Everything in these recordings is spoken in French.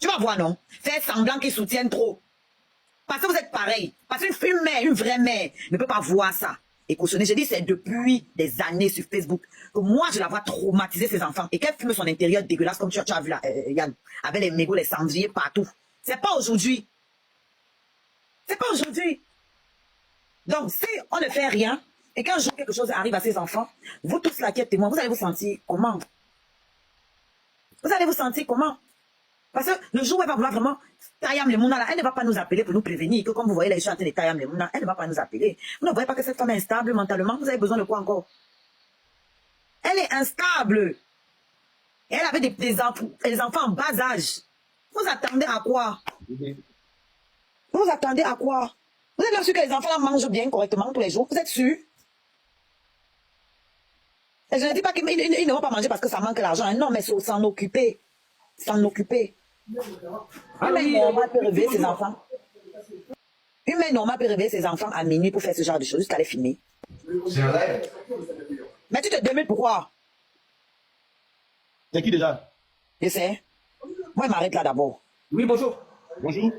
Tu vas voir, non? Faire semblant qu'ils soutiennent trop. Parce que vous êtes pareil. Parce qu'une mère, une vraie mère, ne peut pas voir ça. Et cautionner, je dis, c'est depuis des années sur Facebook que moi, je la vois traumatiser ses enfants. Et qu'elle fume son intérieur dégueulasse, comme tu as vu là, Yann, avec les mégots, les cendriers partout. C'est pas aujourd'hui. C'est pas aujourd'hui. Donc, si on ne fait rien, et qu'un jour quelque chose arrive à ses enfants, vous tous là qui êtes témoins, vous allez vous sentir comment? Vous allez vous sentir comment? Parce que le jour où elle va vouloir vraiment Tayam Lemouna, là, elle ne va pas nous appeler pour nous prévenir que comme vous voyez les gens en train de Tayam Lemouna, elle ne va pas nous appeler. Vous ne voyez pas que cette femme est instable mentalement? Vous avez besoin de quoi encore? Elle est instable. Et elle avait des enfants en bas âge. Vous attendez à quoi? Vous attendez à quoi? Vous êtes bien sûr que les enfants là mangent bien correctement tous les jours? Vous êtes sûr? Et je ne dis pas qu'ils ne vont pas manger parce que ça manque l'argent. Non, mais s'en occuper. S'en occuper. Une mère normale peut réveiller ses enfants. Une mère normale peut réveiller ses enfants à minuit pour faire ce genre de choses, jusqu'à les filmer. C'est un live. Mais tu te demandes pourquoi? C'est qui déjà? Je sais. Moi, je m'arrête là d'abord. Oui, bonjour. Bonjour.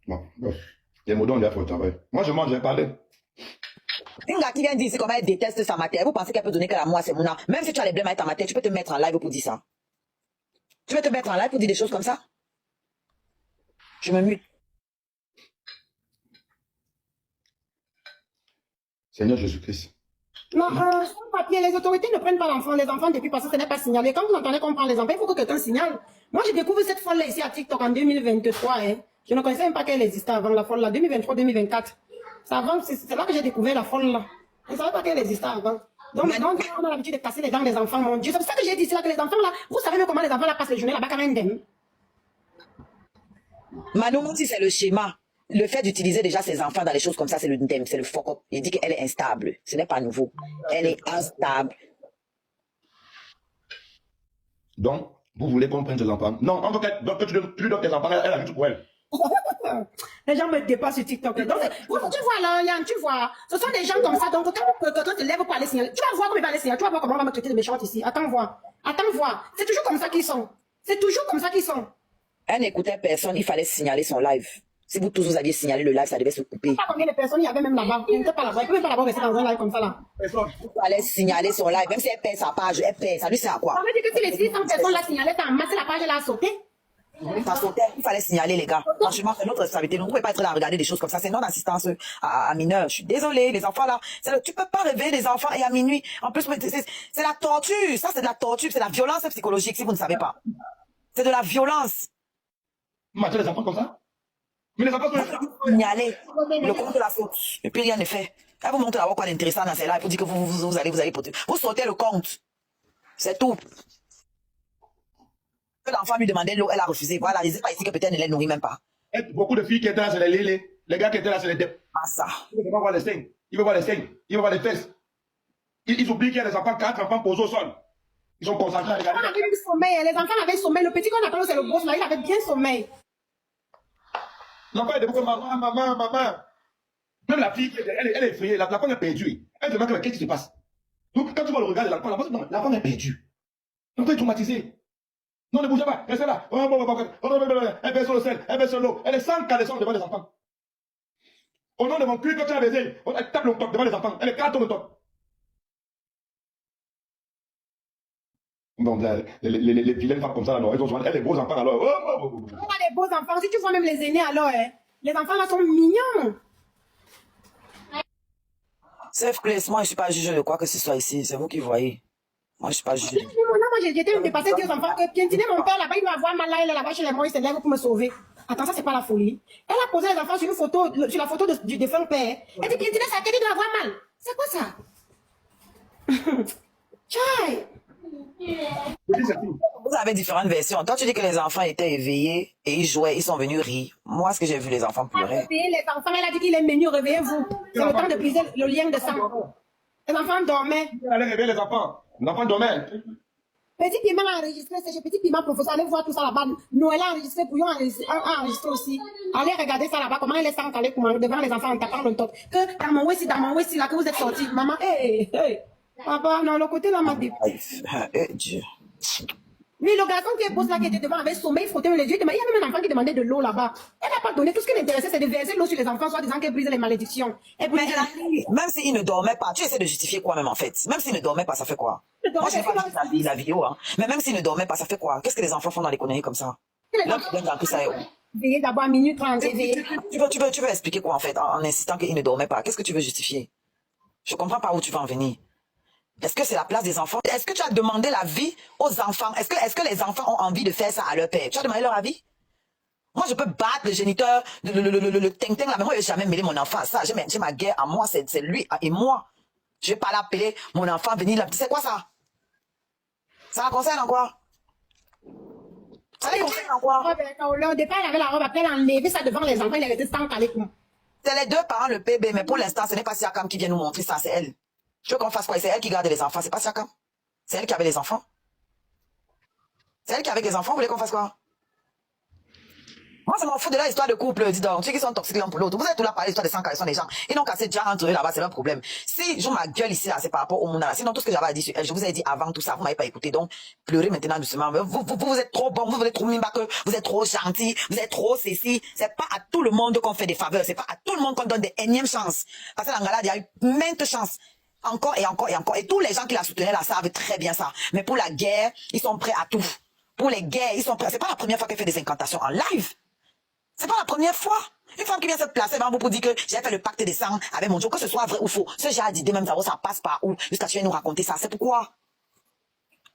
Bon, les mots dont il a fait le travail. Moi, je mange, j'ai parlé. Une gars qui vient dire ici comment elle déteste sa matière. Vous pensez qu'elle peut donner que la moi, c'est mon âme. Même si tu as les blêmes avec ta matière, tu peux te mettre en live pour dire ça. Tu peux te mettre en live pour dire des choses comme ça? Je me mute. Seigneur Jésus-Christ. Non, sans papier, les autorités ne prennent pas les enfants depuis parce que ce n'est pas signalé. Quand vous entendez qu'on prend les enfants, il faut que quelqu'un signale. Moi, j'ai découvert cette folle-là ici à TikTok en 2023. Hein. Je ne connaissais même pas qu'elle existait avant la folle-là, 2023-2024. C'est là que j'ai découvert la folle-là. Je ne savais pas qu'elle existait avant. Donc, on a l'habitude de casser les dents des enfants, mon Dieu. C'est pour ça que j'ai dit là que les enfants là, vous savez même comment les enfants là passent les journées là-bas quand même. Manou Monti, c'est le schéma. Le fait d'utiliser déjà ses enfants dans les choses comme ça, c'est le ndem, c'est le fuck up. Il dit qu'elle est instable. Ce n'est pas nouveau. Elle est instable. Donc, vous voulez qu'on prenne ses enfants? Non, en tout cas, tu lui donnes tes enfants, elle a juste pour elle. Les gens me dépassent sur TikTok. Donc, tu vois là, Yann, tu vois. Ce sont des gens comme ça. Donc, quand quelqu'un te lève pour aller signaler, tu vas voir comment il va aller signaler. Tu vas voir comment on va me traiter de méchante ici. Attends, voir. Attends, voir. C'est toujours comme ça qu'ils sont. C'est toujours comme ça qu'ils sont. Elle n'écoutait personne, il fallait signaler son live. Si vous tous vous aviez signalé le live, ça devait se couper. Je ne sais pas combien de personnes il y avait même là-bas. Il n'était pas là-bas. Il ne peut même pas là-bas rester dans un live comme ça là. Il fallait signaler son live. Même si elle perd sa page, elle perd. Ça lui sert à quoi? Ça veut dire que si les 600 personnes là signalaient, t'as amassé la page et l'a sauté. Ça sautait. Il fallait signaler, les gars. Franchement, c'est notre responsabilité. Nous ne pouvons pas être là à regarder des choses comme ça. C'est non-assistance à mineurs. Je suis désolée, les enfants là. Tu peux pas réveiller les enfants et à minuit. En plus, c'est la torture. Ça, c'est de la torture. C'est de la violence psychologique, si vous ne savez pas. C'est de la violence. Mater les enfants comme ça? Mais les enfants sont signaler le compte de la faute. Et puis rien n'est fait. Elle vous montre d'avoir quoi d'intéressant dans ces lives pour dire que vous allez porter. Vous sortez le compte. C'est tout. L'enfant lui demandait l'eau, elle a refusé. Voilà, il ne sait pas ici que peut-être elle ne les nourrit même pas. beaucoup de filles qui étaient là, c'est les lélés. Les gars qui étaient là, c'est les dep. Ah ça. Il veut pas voir les seins. Il veut voir les seins. Il veut voir les fesses. Ils oublient qu'il y a des enfants, 4 enfants posés au sol. Ils sont concentrés à regarder. Les enfants avaient du sommeil. Les enfants avaient sommeil. Le petit qu'on appelle c'est le boss là, il avait bien sommeil. L'enfant est debout, maman. Même la fille, elle est effrayée, l'enfant est perdu. Elle se demande qu'est-ce qui se passe. Donc, quand tu vois le regard de l'enfant, l'enfant est perdu. L'enfant est traumatisé. Non, ne bougez pas, restez là. Elle baisse sur le sel, elle baisse sur l'eau. Elle est sans caleçon devant les enfants. Au nom de mon cul, quand tu as baisé, elle tape le top devant les enfants. Elle est 4 tonnes de top. Bon, les vilaines femmes comme ça, là, elles ont souvent, elles, les beaux enfants, alors. On a des beaux enfants. Si tu vois même les aînés, alors, hein, les enfants là sont mignons. Safe place, moi je ne suis pas juge de quoi que ce soit ici. C'est vous qui voyez. Moi je ne suis pas juge. Moi j'ai été dépassée des enfants. Pientiner mon père là-bas, il doit avoir mal là, il est là-bas chez les morts, il se lève pour me sauver. Attends, ça c'est pas la folie. Elle a posé les enfants sur une photo, sur la photo du défunt père. Elle dit Pientiner, ça a été, il doit avoir mal. C'est quoi ça? Tchai! Vous avez différentes versions. Toi, tu dis que les enfants étaient éveillés et ils jouaient, ils sont venus rire. Moi, ce que j'ai vu, les enfants pleurer. Les enfants, elle a dit qu'il est menu, réveillez-vous. C'est le temps de briser le lien de sang. Les enfants dormaient. Elle allait réveiller les enfants. Les enfants dormaient. Petit Piment a enregistré, c'est chez Petit Piment professeur. Allez voir tout ça là-bas. Noël a enregistré, Pouillon a enregistré aussi. Allez regarder ça là-bas, comment elle est sans caler devant les enfants en tapant le top. Que dans mon wessi, là, que vous êtes sortis. Maman, hey. Papa, non, le côté là m'a dit. Dieu. Oui, le garçon qui est boss là, qui était devant avec sommeil, frotté les yeux, il y a même un enfant qui demandait de l'eau là-bas. Elle n'a pas donné. Tout ce qui l'intéressait, c'est de verser l'eau sur les enfants, soit disant qu'elle brise les malédictions. Mais même s'il ne dormait pas, tu essaies de justifier quoi même en fait? Même s'il ne dormait pas, ça fait quoi? Moi, je n'ai pas vu la vidéo, hein. Mais même s'il ne dormait pas, ça fait quoi? Qu'est-ce que les enfants font dans les conneries comme ça? L'homme qui donne dans tout ça est où? Veiller d'abord à minuit 30, veiller. Tu veux expliquer quoi en fait en insistant qu'il ne dormait pas? Qu'est-ce que tu veux justifier? Je comprends pas où tu vas en venir. Est-ce que c'est la place des enfants? Est-ce que tu as demandé l'avis aux enfants? Est-ce que les enfants ont envie de faire ça à leur père? Tu as demandé leur avis? Moi, je peux battre le géniteur, le ting-ting là, mais moi, je vais jamais mêler mon enfant à ça. J'ai ma guerre à moi, c'est lui et moi. Je vais pas l'appeler mon enfant, venir là. C'est quoi ça? Ça la concerne en quoi? Ça les concerne en quoi? Au départ, elle avait la robe, après elle a enlevé ça devant les enfants, il est resté sans calé. C'est les deux parents, le PB, mais pour l'instant, ce n'est pas Siakam qui vient nous montrer ça, c'est elle. Tu veux qu'on fasse quoi? C'est elle qui garde les enfants, c'est pas Siakam. C'est elle qui avait les enfants. C'est elle qui avait les enfants, vous voulez qu'on fasse quoi? Moi, je m'en fous de la histoire de couple, dis donc. Ceux qui sont toxiques l'un pour l'autre. Vous êtes tout là par l'histoire des 100 des gens. Ils n'ont qu'à se déjà entre eux là-bas, c'est leur problème. Si je ma gueule ici, là, c'est par rapport au monde là. Sinon, tout ce que j'avais à dire sur elle, je vous ai dit avant tout ça, vous m'avez pas écouté. Donc, pleurez maintenant doucement. Vous êtes trop bon, vous êtes trop mimba, vous êtes trop gentil, vous êtes trop ceci. C'est pas à tout le monde qu'on fait des faveurs. C'est pas à tout le monde qu'on donne des énièmes chances. Parce que l'Angala, il y a eu maintes chances. Encore et encore et encore. Et tous les gens qui la soutenaient là savent très bien ça. Mais pour la guerre, ils sont prêts à tout. Pour les guerres, ils sont prêts. C'est pas la première fois qu'elle fait des incantations en live. C'est pas la première fois. Une femme qui vient se placer devant vous pour dire que j'ai fait le pacte des sangs avec mon Dieu, que ce soit vrai ou faux. Ce genre d'idée, même ça passe par où? Jusqu'à tu viens nous raconter ça. C'est pourquoi?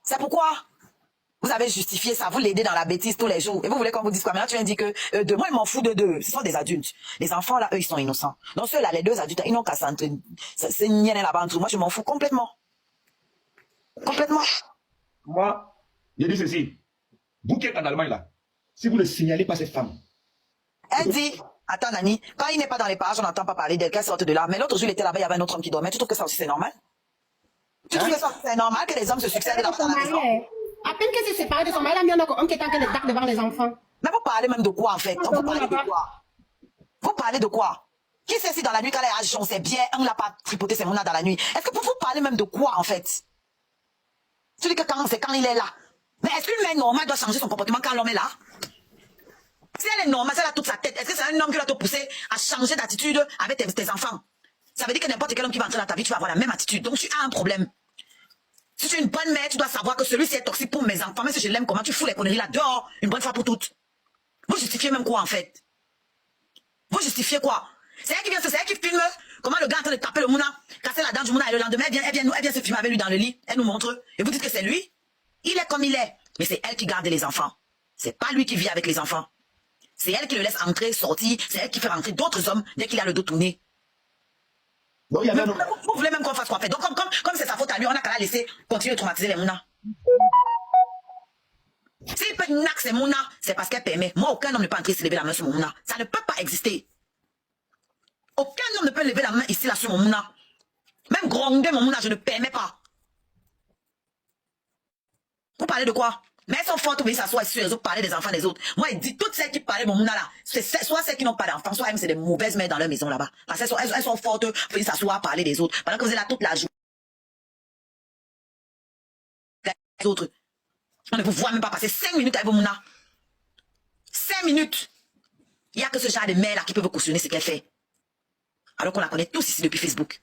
C'est pourquoi? Vous avez justifié ça, vous l'aidez dans la bêtise tous les jours. Et vous voulez qu'on vous dise quoi? Maintenant, tu viens dire que de moi, je m'en fous de deux. Ce sont des adultes. Les enfants, là, eux, ils sont innocents. Donc, ceux-là, les deux adultes, ils n'ont qu'à s'entraîner. C'est nienne là-bas entre. Moi, je m'en fous complètement. Complètement. Moi, je dis ceci. Vous qui êtes en Allemagne, là, si vous ne signalez pas cette femme, elle dit, attends Nani, quand il n'est pas dans les parages, on n'entend pas parler d'elle, qu'elle sorte de là. Mais l'autre jour, il était là-bas, il y avait un autre homme qui dormait. Tu trouves que ça aussi c'est normal? Tu trouves que ça c'est normal que les hommes se succèdent dans la maison? À peine qu'elle s'est séparée de son mari, elle a mis un homme qui est en train de tac devant les enfants. Mais vous parlez même de quoi en fait? Vous parlez de quoi? Vous parlez de quoi? Qui sait si dans la nuit, quand elle est on sait bien, on l'a pas tripoté ses mounas dans la nuit. Est-ce que vous parlez même de quoi en fait? Tu dis que c'est quand il est là. Mais est-ce qu'une mère normale doit changer son comportement quand l'homme est là? Si elle est normale, si elle a toute sa tête, est-ce que c'est un homme qui doit te pousser à changer d'attitude avec tes enfants? Ça veut dire que n'importe quel homme qui va entrer dans ta vie, tu vas avoir la même attitude. Donc tu as un problème. Si tu es une bonne mère, tu dois savoir que celui-ci est toxique pour mes enfants. Même si je l'aime, comment tu fous les conneries là dehors une bonne fois pour toutes? Vous justifiez même quoi en fait? Vous justifiez quoi? C'est elle qui vient, c'est elle qui filme comment le gars est en train de taper le mouna, casser la dent du mouna et le lendemain elle vient se filmer avec lui dans le lit. Elle nous montre et vous dites que c'est lui. Il est comme il est. Mais c'est elle qui garde les enfants. C'est pas lui qui vit avec les enfants. C'est elle qui le laisse entrer, sortir. C'est elle qui fait rentrer d'autres hommes dès qu'il a le dos tourné. donc il y avait Vous voulez même qu'on fasse quoi en fait? Donc comme c'est sa faute à lui, on a qu'à la laisser continuer de traumatiser les mounas. S'il peut nac ses mounas, c'est parce qu'elle permet. Moi, aucun homme ne peut entrer se lever la main sur mon mouna. Ça ne peut pas exister. Aucun homme ne peut lever la main ici là sur mon mouna. Même gronder mon mouna, je ne permets pas. Vous parlez de quoi? Mais elles sont fortes, vous s'asseoir sur les autres, parler des enfants des autres. Moi, il dit toutes celles qui parlent de mon mouna là, c'est soit celles qui n'ont pas d'enfants, soit même c'est des mauvaises mères dans leur maison là-bas. Parce qu'elles sont fortes, vous s'asseoir, parler des autres. Pendant que vous êtes là toute la journée. Les autres. On ne vous voit même pas passer 5 minutes avec vos mouna. 5 minutes. Il n'y a que ce genre de mère là qui peut vous cautionner ce qu'elle fait. Alors qu'on la connaît tous ici depuis Facebook.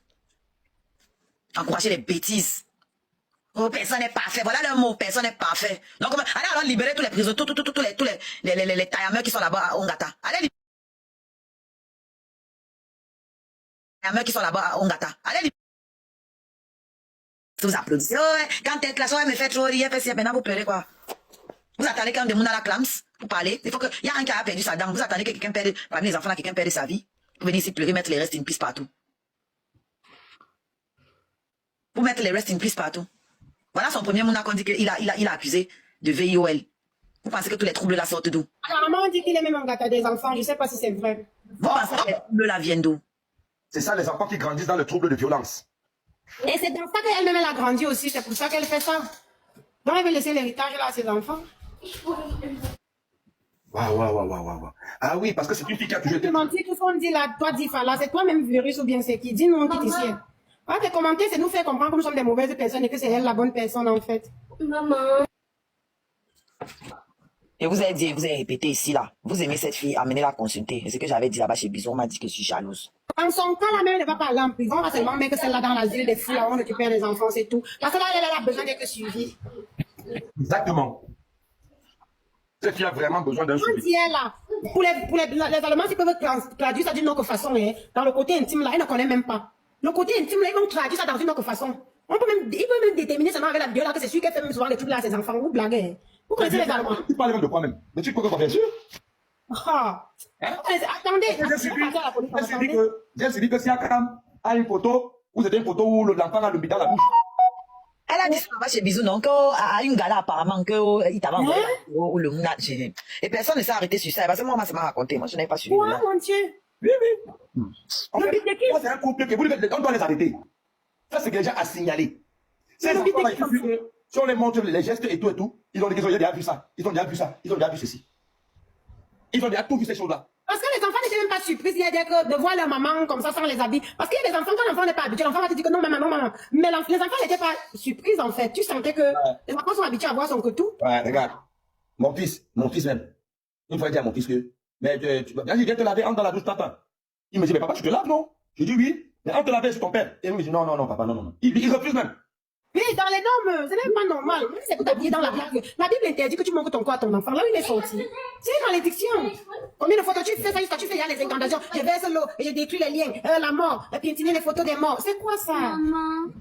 Encourager les bêtises. Oh, personne n'est parfait. Voilà le mot, personne n'est parfait. Donc, allez alors libérer tous les prisonniers, tous les taillameurs qui sont là-bas à Ongata. Allez libérer les taillameurs qui sont là-bas à Ongata. Allez libérer. Vous applaudissez. Oh, ouais. Quand t'es classe, elle me fait trop rire, fait si maintenant vous pleurez quoi. Vous attendez quand des gens à la clams pour parler. Il faut que, il y a un qui a perdu sa dent. Vous attendez que quelqu'un perde, parmi les enfants là, quelqu'un perde sa vie. Vous venez ici pleurer, mettre les restes in peace partout. Vous mettez les restes in peace partout. Voilà son premier mouna qu'on dit qu'il a accusé de VIOL. Vous pensez que tous les troubles là sortent d'où? Apparemment, on dit qu'il est même un gâteau des enfants. Je ne sais pas si c'est vrai. Vous pensez que les troubles là viennent d'où? c'est ça les enfants qui grandissent dans le trouble de violence. Et c'est dans ça qu'elle-même, elle a grandi aussi. C'est pour ça qu'elle fait ça. Donc, elle veut laisser l'héritage là à ses enfants. Waouh. Ah oui, parce que c'est une fille qui a toujours été... Mentir, tout ce qu'on dit là, toi, dis là, c'est toi-même virus ou bien c'est qui? Dis-nous, qui t'y tient. Ah, tes commentaires, c'est nous faire comprendre que nous sommes des mauvaises personnes et que c'est elle la bonne personne en fait. Maman. Je vous ai dit, vous avez répété ici, là. Vous aimez cette fille, amenez-la consulter. C'est ce que j'avais dit là-bas chez Bison. On m'a dit que je suis jalouse. En son cas, la mère ne va pas aller en prison. On va seulement mettre celle-là dans l'asile des fous, là où on récupère les enfants, c'est tout. Parce que là, elle a besoin d'être suivie. Exactement. Cette fille a vraiment besoin d'un On suivi. dit elle là. Pour les Allemands, ils peuvent traduire ça d'une autre façon. Hein. Dans le côté intime, là, ils ne connaissent même pas. Le côté intime, là, ils vont traduire ça dans une autre façon. Ils peuvent même déterminer seulement avec la vidéo là que c'est sûr qu'elle fait même souvent des trucs là à ses enfants. Vous blaguez. Hein. Vous connaissez les Allemands. Tu parles même de quoi même? Mais tu peux pas, bien sûr. Ah. Attendez. J'ai suivi que si Akram a une photo, où c'était une photo où l'enfant a le bidon dans la bouche. Elle a dit ça là-bas chez Bisou, non, qu'à une gala apparemment, qu'il t'avait envoyé ou le mouna. Et personne ne s'est arrêté sur ça. Parce que moi, ça m'a raconté. Moi, je n'ai pas suivi. Quoi, mon Dieu? Oui, oui. En fait, ça, c'est un couple on doit les arrêter. Ça, c'est déjà à signaler. Ces enfants-là, il suffit que si on les montre les gestes et tout, ils ont déjà vu ça. Ils ont déjà vu ça. Ils ont déjà vu ceci. Ils ont déjà tout vu ces choses-là. Parce que les enfants n'étaient même pas surpris de voir leur maman comme ça sans les habits. Parce qu'il y a des enfants, quand l'enfant n'est pas habitué, l'enfant va te dire que non, maman, non, maman. Mais les enfants n'étaient pas surpris en fait. Tu sentais que les enfants sont habitués à voir son couteau. Ouais, regarde. Mon fils même. Une fois, il dit à mon fils que, mais vas-y, viens te laver, entre dans la douche, papa. Il me dit, mais papa, tu te laves, non? Je dis oui, mais entre te laver sur ton père. Et il me dit, non, papa, non. Il refuse même. Oui, dans les normes, ce n'est pas normal. Même si c'est pour t'habiller dans la Bible. La Bible interdit que tu montres ton corps à ton enfant. Là où il est sorti. C'est dans les dictions. Combien de photos tu fais ça jusqu'à tu fais, il y a les incantations. Je verse l'eau et je détruis les liens. La mort. Et puis piétiner les photos des morts. C'est quoi ça? Maman.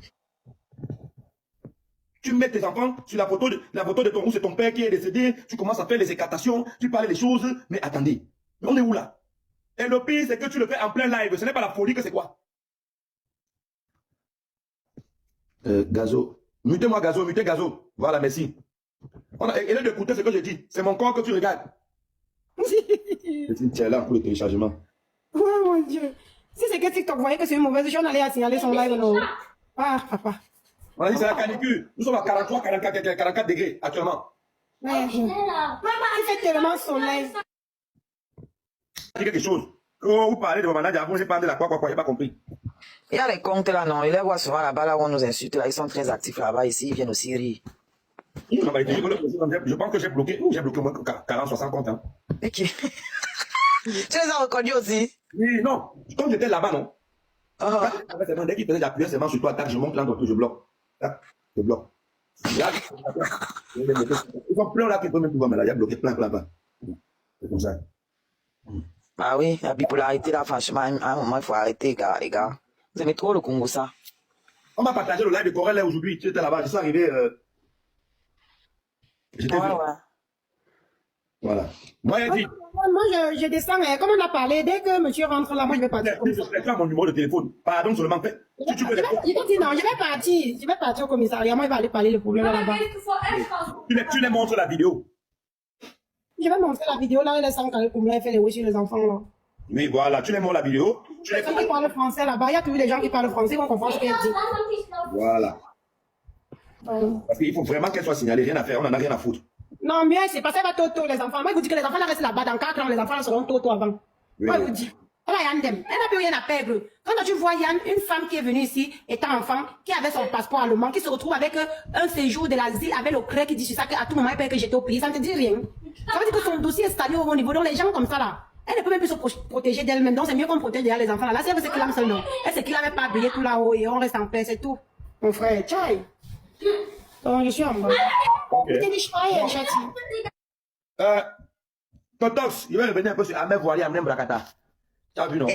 Tu mets tes enfants sur la photo de ton, où c'est ton père qui est décédé. Tu commences à faire les écartations. Tu parles des choses. Mais attendez. On est où là? Et le pire, c'est que tu le fais en plein live. Ce n'est pas la folie que c'est quoi? Gazo. Mutez-moi Gazo, mutez Gazo. Voilà, merci. Et là d'écouter ce que je dis. C'est mon corps que tu regardes. C'est une tiers là pour le téléchargement. Oh mon Dieu. Si c'est que TikTok voyait que c'est une mauvaise chose, on allait signaler son live. Non. Ah, papa. On a dit c'est la canicule. Nous sommes à 43, 44 degrés actuellement. Ouais. Maman, il fait tellement soleil. Je dis quelque chose. Quand vous parlez de mon manager, vous n'avez pas de la quoi, j'ai pas compris. Il y a les comptes là, non. Il les voit souvent là-bas, là où on nous insulte. Là. Ils sont très actifs là-bas. Ici, ils viennent aussi rire. Je pense que j'ai bloqué au moins 40, 60 comptes. Hein. Ok. Tu les as reconnus aussi? Oui, non. Comme j'étais là-bas, non. Oh. Dès qu'il faisait appuyer seulement sur toi, tac, je monte l'entreprise, je bloque. Tac, je bloque. Là, ils sont plein là qui peuvent même pouvoir, mais là, il y a bloqué plein. C'est comme ça. Bah oui, la bipolarité là, franchement, à un moment, il faut arrêter, les gars. Vous aimez trop le Congo, ça. On m'a partagé le live de Corel aujourd'hui. Tu étais là-bas, je suis arrivé. J'étais vu. Ouais. Voilà. Moi, il dit. Moi, je descends. Comme on a parlé, dès que monsieur rentre là, moi, je vais partir. Je mon numéro de téléphone. Pardon seulement. Si tu veux. Il va dire non, je vais partir. Je vais partir au commissariat. Moi, il va aller parler le problème là-bas. Tu les montres la vidéo. Je vais montrer la vidéo là, elle est sans carré comme là, elle fait les oui sur les enfants là. Oui, voilà, tu les montres la vidéo. Tu les Ceux qui parlent français là-bas, il y a toujours des gens qui parlent français, ils vont comprendre ce qu'elle dit. Voilà. Parce qu'il faut vraiment qu'elle soit signalée, rien à faire, on n'en a rien à foutre. Non, mais c'est parce qu'elle va toto les enfants. Moi, je vous dis que les enfants là restent là-bas. Dans 4 ans, les enfants là seront toto avant. Oui, Moi, oui. je vous dis. Elle a Yann, elle n'a plus rien à perdre. Quand tu vois Yann, une femme qui est venue ici, étant enfant, qui avait son passeport allemand, qui se retrouve avec un séjour de l'asile, avec le CREC qui dit sur ça qu'à tout moment, elle peut que j'étais au pays, ça ne te dit rien. Ça veut dire que son dossier est stallé au haut niveau. Donc, les gens comme ça là, elle ne peut même plus se protéger d'elle-même. Donc, c'est mieux qu'on protège déjà les enfants là. Là, si elle veut se qu'il seul, non. Elle sait qu'il n'avait pas habillé tout là-haut et on reste en paix, c'est tout. Mon frère, tchai. Donc, je suis en bas. Ok. Je t'ai dit, je croyais, chati. Totox, il va revenir un peu sur Ahmed Voilier, Amnem Brakata. Tu as vu, non? Je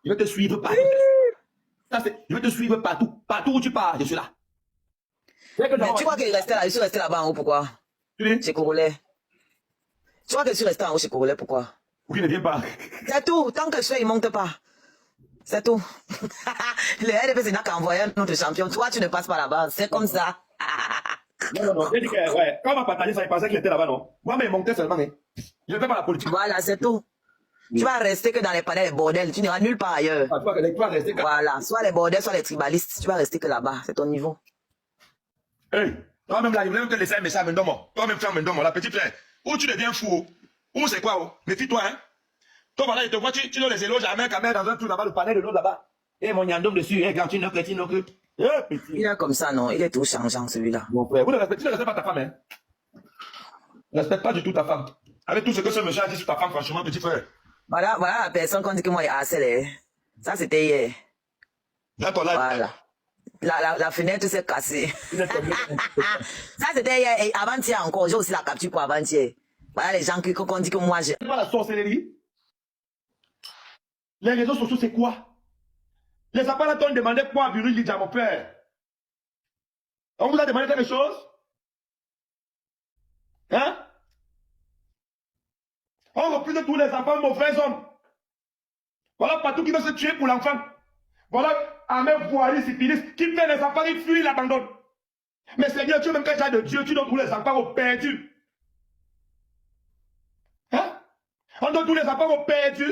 vais te suivre partout. Je vais te suivre partout. Partout où tu pars, je suis là. Mais tu crois qu'il restait là, je suis resté là-bas en haut, pourquoi? Tu dis? Chez Corolet. Tu crois que je suis resté en haut chez Corolet, pourquoi? Pour qu'il ne vienne pas. C'est tout. Tant que je fais, il ne monte pas. C'est tout. Le RDP, n'a qu'à envoyer notre champion. Toi, tu ne passes pas là-bas. C'est comme ça. Non. J'ai dit que, ouais, quand on m'a partagé ça, il pensait qu'il était là-bas, non? Moi, mais il montait seulement, hein. Je ne fais pas la politique. Voilà, c'est tout. Tu vas rester que dans les palais, les bordels. Tu n'iras nulle part ailleurs. Ah, tu vas rester. Voilà. Soit les bordels, soit les tribalistes. Tu vas rester que là-bas. C'est ton niveau. Hey, toi-même là, il voulait même te laisser un message, Mendomo. Toi-même, frère Mendomo, la petite frère. Où tu deviens fou, où c'est quoi, oh? Méfie-toi, hein. Toi, voilà, il te voit, tu donnes les éloges à main, dans un trou là-bas, le panel de l'autre là-bas. Et mon yandom dessus, quand tu n'as que. Eh, petit. Il est comme ça, non? Il est tout changeant, celui-là. Mon frère, tu ne respectes pas ta femme, hein. Ne respecte pas du tout ta femme. Avec tout ce que ce monsieur a dit sur ta femme, franchement, petit frère. Voilà la personne qu'on dit que moi, il harcèle. Ça, c'était hier. D'accord, là. Voilà. La fenêtre s'est cassée. Ça, c'était hier. Et avant-hier encore, j'ai aussi la capture pour avant-hier. Voilà les gens qui dit que moi, j'ai... C'est pas la sorcellerie. Les réseaux sociaux, c'est quoi? Les appels t'ont demandé quoi à Viril Lydia, mon père? On vous a demandé quelque chose? Hein? On refuse tous les enfants mauvais hommes. Voilà partout qui veut se tuer pour l'enfant. Voilà Ahmed Bouhari, syphilis, qui fait les enfants, ils fuient, ils l'abandonnent. Mais Seigneur, Dieu, même quand tu as de Dieu, tu donnes tous les enfants au perdu. Hein? On donne tous les enfants au perdu.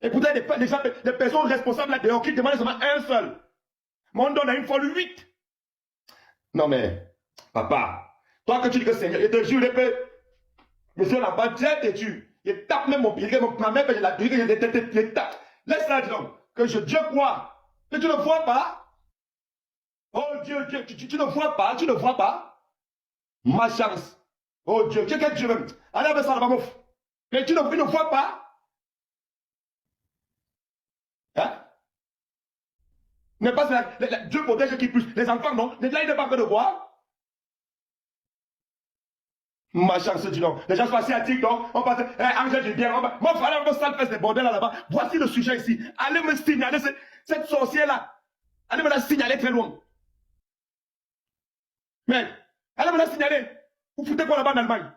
Et pourtant, des personnes responsables là-dedans qui demandent seulement un seul. Mais on donne à une fois 8. Non mais, papa, toi que tu dis que Seigneur, je te jure, je suis là-bas, Dieu te tue. Il tape même mon pied, ma mère, je la tue, je tape. Laisse-la dire que Dieu croit. Mais tu ne vois pas. Oh Dieu, tu ne vois pas, tu ne vois pas. Ma chance. Oh Dieu, quel Dieu même. Allez avec ça là-bas, mon frère. Mais tu ne vois pas. Hein? N'est pas Dieu protège qui puisse. Les enfants, non. Là, il n'est pas fait de voir. Ma chance, dis donc. Les gens sont assis à TikTok. On passe. Angèle, j'ai bien. Mon frère, on va faire des bordels là-bas. Voici le sujet ici. Allez me signaler cette sorcière-là. Allez me la signaler très loin. Mais, allez me la signaler. Vous foutez quoi là-bas en Allemagne?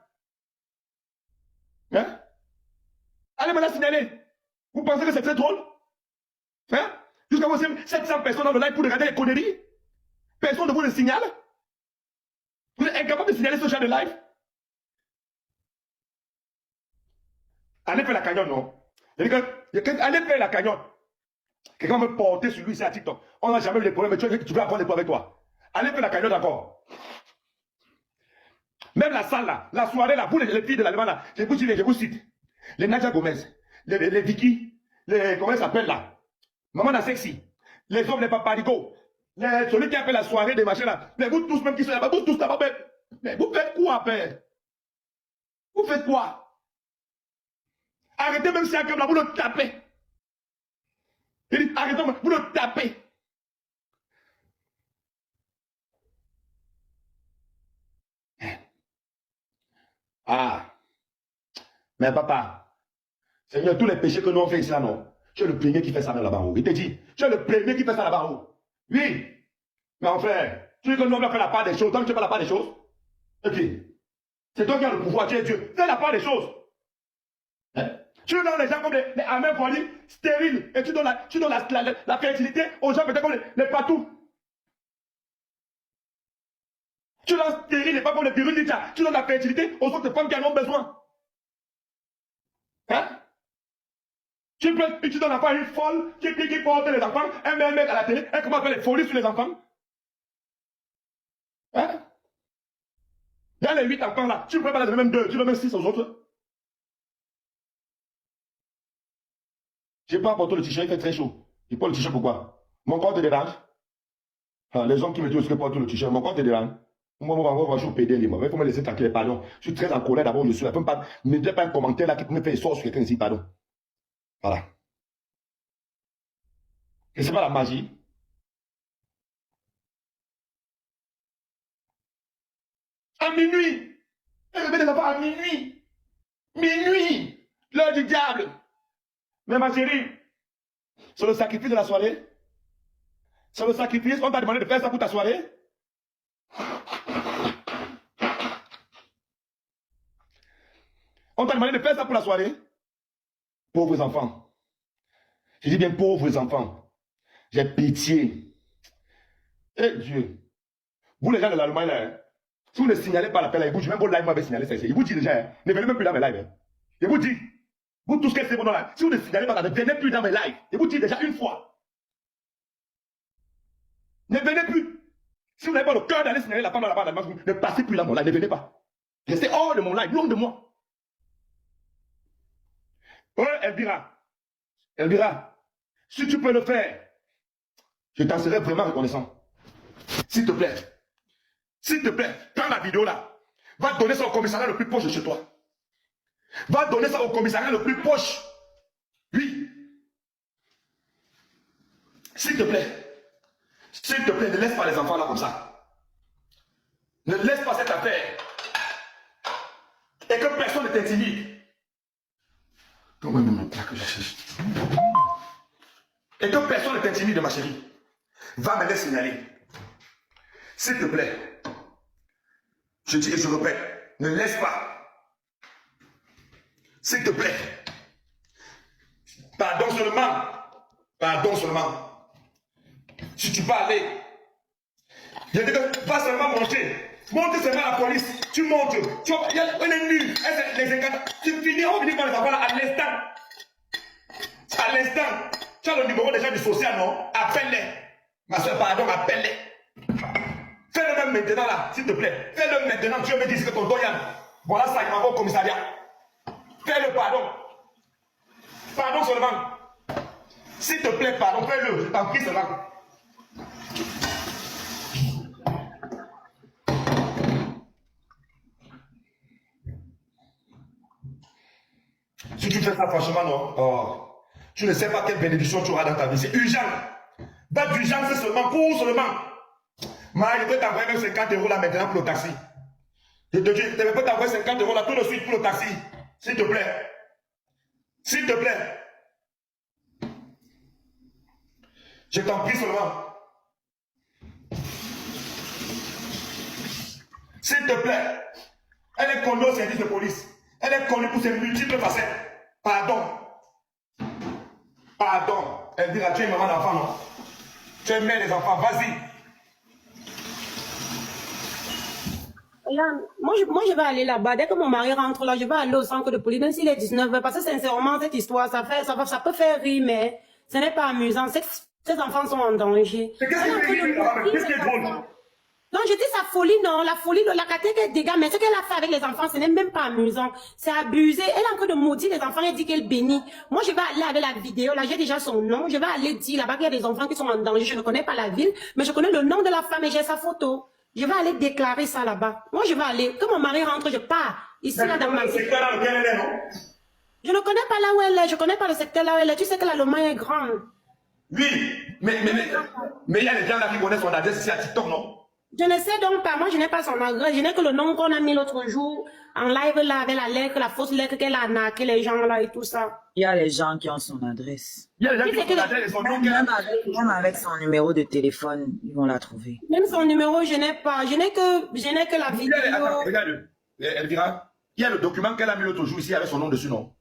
Hein? Allez me la signaler. Vous pensez que c'est très drôle? Hein? Jusqu'à vous 700 personnes dans le live pour regarder les conneries. Personne ne vous le signale. Vous êtes incapable de signaler ce genre de live. Allez faire la cagnotte, non? Allez faire la cagnotte. Quelqu'un va me porter sur lui ici à TikTok. On n'a jamais eu des problèmes, mais tu vas avoir des problèmes avec toi. Allez faire la cagnotte encore. Même la salle là, la soirée là, vous les filles de l'Allemagne là, je vous cite. Les Nadia Gomez, les Vicky, comment ça s'appelle là? Maman la sexy, les hommes, les paparicots, celui qui a fait la soirée des machins là. Mais vous tous même qui sont là-bas, vous tous là-bas, mais vous faites quoi, père? Vous faites quoi? Arrêtez même si un là, vous le tapez. Il dit, arrêtez, vous le tapez. Ah. Mais papa, Seigneur, tous les péchés que nous avons fait ici là, non. Tu es le premier qui fait ça là-bas en haut. Il te dit, tu es le premier qui fait ça là-bas en haut. Oui. Mais en frère, tu dis que nous avons fait la part des choses. Toi, tu ne fais pas la part des choses. Et puis, c'est toi qui as le pouvoir, tu es Dieu. Fais la part des choses. Hein? Tu donnes les gens comme les Ahmed Bouhari stériles et tu donnes la fertilité aux gens peut-être comme les patous. Tu donnes stérile et pas comme les Viril Lydia. Tu donnes la fertilité aux autres femmes qui en ont besoin. Hein? Tu donnes l'enfant à une folle qui porte les enfants, un mec à la télé, elle commence à faire les folies sur les enfants. Hein? Dans les 8 enfants là, tu ne peux pas les donner même 2, tu donnes même 6 aux autres. Je n'ai pas apporté le t-shirt, il fait très chaud. Je porte le t-shirt pourquoi? Mon corps te dérange? Ah, les gens qui me disent que je porte le t-shirt, mon corps te dérange? Moi, je suis pédé, il faut me laisser tranquille, pardon. Je suis très en colère d'abord, je suis là. Ne me pas un commentaire là qui peut me faire sort sur quelqu'un ici, pardon. Voilà. Et c'est pas la magie. À minuit. Elle réveille les enfants à minuit. Minuit. L'heure du diable. Mais ma chérie, c'est le sacrifice de la soirée. C'est le sacrifice. On t'a demandé de faire ça pour ta soirée. On t'a demandé de faire ça pour la soirée. Pauvres enfants. Je dis bien pauvres enfants. J'ai pitié. Eh Dieu. Vous les gens de l'Allemagne là, hein, si vous ne signalez pas l'appel, il vous dit, même vos lives m'avaient signalé ça. Il vous dit déjà, hein, ne venez même plus dans mes lives. Hein. Il vous dit, vous tous qui êtes bon là, si vous ne signalez pas, ne venez plus dans mes lives. Il vous dit déjà une fois. Ne venez plus. Si vous n'avez pas le cœur d'aller signaler la femme là-bas, ne passez plus dans mon live, ne venez pas. Restez hors de mon live, loin de moi. Oh, Elvira, si tu peux le faire, je t'en serai vraiment reconnaissant. S'il te plaît, prends la vidéo là. Va donner ça au commissariat le plus proche de chez toi. Va donner ça au commissariat le plus proche. Oui. S'il te plaît, ne laisse pas les enfants là comme ça. Ne laisse pas cette affaire. Et que personne ne t'intimide. Donne-moi même un plat que je cherche. Et que personne ne t'intimide, ma chérie. Va me laisser signaler. S'il te plaît. Je dis et je répète, ne laisse pas. S'il te plaît. Pardon seulement. Pardon seulement. Si tu peux aller. Je dis que va seulement monter. Monte seulement à la police. Tu montes. Tu vois, il y a un nul. Les incantations. Tu finis, on finit par les enfants là à l'instant. À l'instant. Tu as le numéro déjà du social, non? Appelle-les. Ma soeur, pardon, appelle-les. Fais-le même maintenant là, s'il te plaît. Fais-le maintenant. Tu veux me dire que ton doyen. Voilà ça, il m'envoie au commissariat. Fais-le, pardon. Pardon seulement. S'il te plaît, pardon, fais-le. Je t'en prie seulement. Si tu fais ça, franchement, non. Oh. Tu ne sais pas quelle bénédiction tu auras dans ta vie. C'est urgent. Va d'urgence seulement, cours seulement. Je peux t'envoyer même 50 € là maintenant pour le taxi. Je te dis, je peux t'envoyer 50 € là tout de suite pour le taxi. S'il te plaît. S'il te plaît. Je t'en prie seulement. S'il te plaît. Elle est connue au service de police. Elle est connue pour ses multiples facettes. Pardon. Pardon. Elle dira, tu es maman d'enfant, non? Tu es mère des enfants, vas-y. Moi, je vais aller là-bas. Dès que mon mari rentre là, je vais aller au centre de police, même s'il est 19h. Parce que sincèrement, cette histoire, ça peut faire rire, mais ce n'est pas amusant. Ces enfants sont en danger. Mais qu'est-ce qui est drôle? Non, je dis sa folie, non. La folie, la caté qu'elle dégage. Mais ce qu'elle a fait avec les enfants, ce n'est même pas amusant. C'est abusé. Elle a encore de maudire les enfants. Elle dit qu'elle bénit. Moi, je vais aller avec la vidéo. Là, j'ai déjà son nom. Je vais aller dire là-bas qu'il y a des enfants qui sont en danger. Je ne connais pas la ville, mais je connais le nom de la femme et j'ai sa photo. Je vais aller déclarer ça là-bas. Moi, je vais aller. Quand mon mari rentre, je pars. Ici, là, dans ma ville. Je ne connais pas là où elle est. Je ne connais pas le secteur là où elle est. Tu sais que là, le main est grand. Oui, mais il y a des gens là qui connaissent son adresse ici à TikTok, non? Je ne sais donc pas. Moi, je n'ai pas son adresse. Je n'ai que le nom qu'on a mis l'autre jour en live là avec la lettre, la fausse lettre qu'elle a narqué les gens là et tout ça. Il y a les gens qui ont son adresse. Il y a des gens qui ont son adresse et son nom. Même avec son numéro de téléphone, ils vont la trouver. Même son numéro, je n'ai pas. Je n'ai que la vidéo. Attends, regarde. Elvira, il y a le document qu'elle a mis l'autre jour ici avec son nom dessus, non?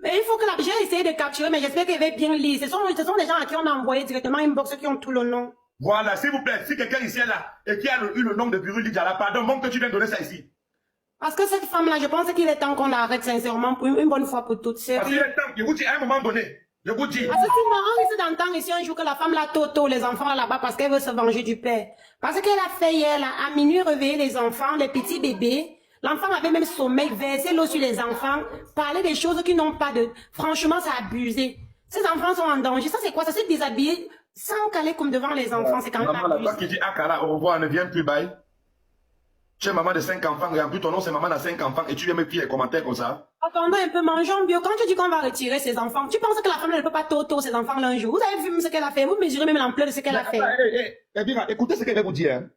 Mais il faut que j'ai essayé de capturer, mais j'espère qu'elle va bien lire. Ce sont des gens à qui on a envoyé directement inbox qui ont tout le nom. Voilà, s'il vous plaît, si quelqu'un ici est là et qui a eu le nom de Burul Lidjala, pardon, montre que tu viens donner ça ici. Parce que cette femme-là, je pense qu'il est temps qu'on l'arrête sincèrement pour une bonne fois pour toutes. Parce qu'il est temps, je vous dis à un moment donné, je vous dis. Parce que c'est marrant ici d'entendre ici un jour que la femme la toto les enfants là-bas parce qu'elle veut se venger du père. Parce qu'elle a fait hier là, à minuit réveiller les enfants, les petits bébés. L'enfant avait même sommeil, versé l'eau sur les enfants, parler des choses qui n'ont pas de... Franchement, c'est abusé. Ces enfants sont en danger. Ça, c'est quoi? Ça, c'est déshabiller sans caler comme devant les enfants. C'est quand même abusé. Maman, toi qui dis Akala, au revoir, ne viens plus, bye. Tu es maman de 5 enfants, et en plus ton nom c'est maman de 5 enfants, et tu viens me faire les commentaires comme ça. Attendons un peu, mangeons bio. Quand tu dis qu'on va retirer ses enfants, tu penses que la femme ne peut pas toto ses enfants l'un jour? Vous avez vu ce qu'elle a fait? Vous mesurez même l'ampleur de ce qu'elle a fait. Écoutez ce qu'elle va vous dire. Hein.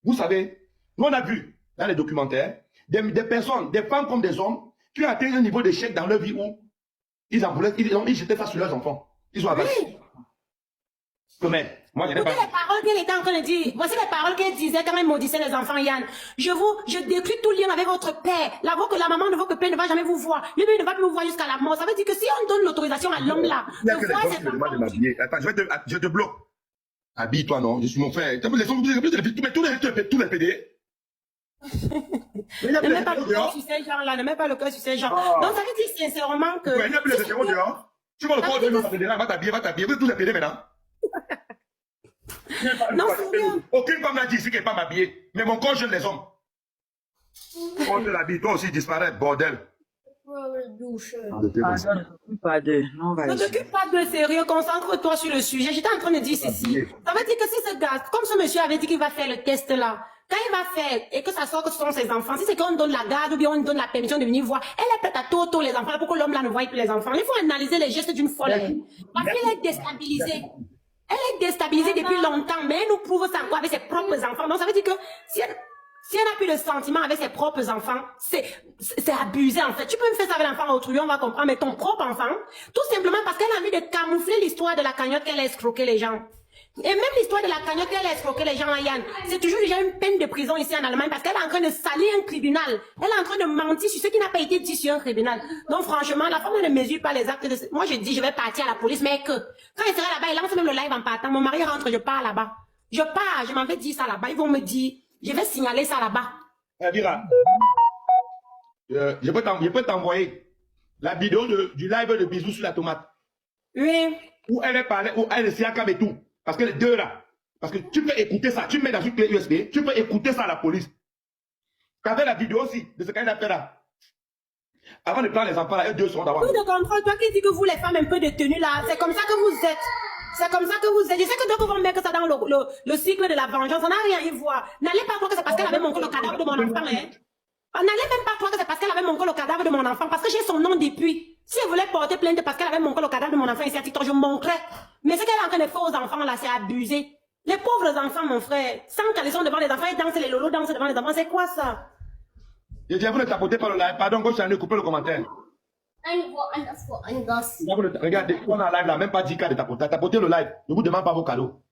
Vous savez, nous on a vu dans les documentaires des personnes, des femmes comme des hommes, qui ont atteint un niveau d'échec dans leur vie où ils en voulaient, ils jetaient ça sur leurs enfants. Ils ont abattu. Oui. Mais moi je n'ai pas. Voici les paroles qu'elle était en train de dire. Voici les paroles qu'elle disait quand elle maudissait les enfants, Yann. Je détruis tout lien avec votre père. La maman de votre père ne va jamais vous voir. Lui ne va plus vous voir jusqu'à la mort. Ça veut dire que si on donne l'autorisation à l'homme là, il y a que les gens qui me demandent de m'habiller. Attends, je te bloque. Habille-toi, non? Je suis mon frère. Tous les PD. Ne mets pas le cœur sur ces gens-là. Ne mets pas le cœur sur ces gens. Donc ça veut dire sincèrement que... Il n'y a plus les hétéros dehors. Tu vas le prendre de nous, va t'habiller. Vous êtes tous les PD maintenant. Non, c'est aucune femme n'a dit ici qu'elle n'est pas m'habiller. Mais mon corps jeune les hommes. On te l'habille, toi aussi disparaître, bordel. Ne t'occupe pas d'eux. Ne t'occupe pas de sérieux, concentre-toi sur le sujet. J'étais en train de dire ceci. Ça veut dire que si ce gars, comme ce monsieur avait dit qu'il va faire le test là, Quand il va faire et que ça sort que ce sont ses enfants, si c'est qu'on donne la garde ou bien on donne la permission de venir voir, elle est prête à tout les enfants pour que l'homme là ne voie plus les enfants. Il faut analyser les gestes d'une folle. Parce qu'elle est déstabilisée. Elle est déstabilisée depuis longtemps, mais elle nous prouve ça encore avec ses propres enfants. Donc ça veut dire que si elle n'a plus de sentiments avec ses propres enfants, c'est abusé en fait. Tu peux me faire ça avec l'enfant autrui, on va comprendre, mais ton propre enfant, tout simplement parce qu'elle a envie de camoufler l'histoire de la cagnotte qu'elle a escroqué les gens. Et même l'histoire de la cagnotte qu'elle a escroqué les gens à Yann, c'est toujours déjà une peine de prison ici en Allemagne parce qu'elle est en train de salir un tribunal. Elle est en train de mentir sur ce qui n'a pas été dit sur un tribunal. Donc franchement, la femme ne mesure pas les actes de... Moi je dis, je vais partir à la police, mais que quand elle sera là-bas, il lance même le live en partant. Mon mari rentre, je pars là-bas. Je pars, je m'en vais dire ça là-bas. Ils vont me dire, je vais signaler ça là-bas. Bira, je peux t'envoyer la vidéo du live de Bisous sur la tomate. Oui. Où elle est parlée, où elle est siakam et tout. Parce que les deux là, parce que tu peux écouter ça, tu mets dans une clé USB, tu peux écouter ça à la police. Tu avais la vidéo aussi de ce qu'elle a fait là. Avant de prendre les enfants là, eux deux sont d'abord. Vous de contrôle, toi qui dis que vous les femmes un peu de tenue là, c'est comme ça que vous êtes. C'est comme ça que vous êtes. Je sais que d'autres vont mettre ça dans le cycle de la vengeance. On n'a rien à y voir. N'allez pas croire que c'est parce qu'elle avait montré le cadavre de mon enfant. Hein. N'allez même pas croire que c'est parce qu'elle avait montré le cadavre de mon enfant. Parce que j'ai son nom depuis. Si elle voulait porter plainte parce qu'elle avait montré le cadavre de mon enfant ici à TikTok, je montrais. Mais ce qu'elle est en train de faire aux enfants là, c'est abusé. Les pauvres enfants, mon frère, sans caleçon devant les enfants, ils dansent, les lolos dansent devant les enfants. C'est quoi ça? Je dis à vous de tapoter par le live. Pardon, gauche, j'en ai coupé le commentaire. Regardez, on a un live là, même pas 10K de tapoter. Tapotez le live. Ne vous demande pas vos cadeaux.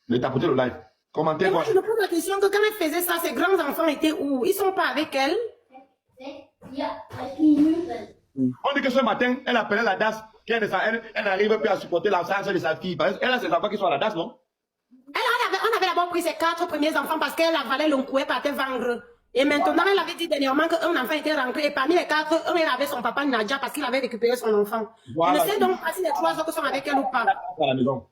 De tapoter le live. Commentez Mais quoi. moi, je me pose la question que quand elle faisait ça, ses grands enfants étaient où? Ils sont pas avec elle? On dit que ce matin, elle appelait la DAS. Elle n'arrive plus à supporter l'absence de sa fille. Elle a ses enfants qui sont à la DAS, non? On avait d'abord pris ses 4 premiers enfants parce qu'elle avalait l'oncoué partait vendre. Et maintenant, elle avait dit dernièrement qu'un enfant était rentré. Et parmi les 4, un avait son papa Nadja parce qu'il avait récupéré son enfant. Voilà. Je ne sais donc pas si les 3 autres sont avec elle ou pas. À la maison.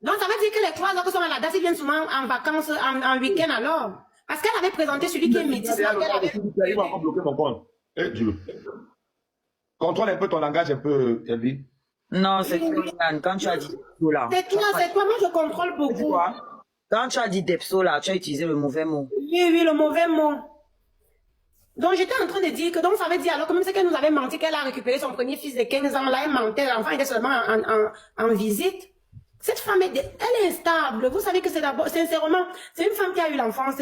Donc ça veut dire que les 3 autres sont à la DAS, ils viennent souvent en vacances, en week-end alors. Parce qu'elle avait présenté celui qui est métis. Il va encore bloquer mon compte. Eh Dieu. Contrôle un peu ton langage, un peu, Elvie. Non, c'est toi, Yann. Quand tu as dit Depso là. C'est toi, moi je contrôle beaucoup. Quand tu as dit Depso là, tu as utilisé le mauvais mot. Oui, le mauvais mot. Donc j'étais en train de dire que, donc ça veut dire alors que même c'est qu'elle nous avait menti qu'elle a récupéré son premier fils de 15 ans, là elle mentait, l'enfant était seulement en visite. Cette femme, elle est instable. Vous savez que c'est d'abord, sincèrement, c'est une femme qui a eu l'enfance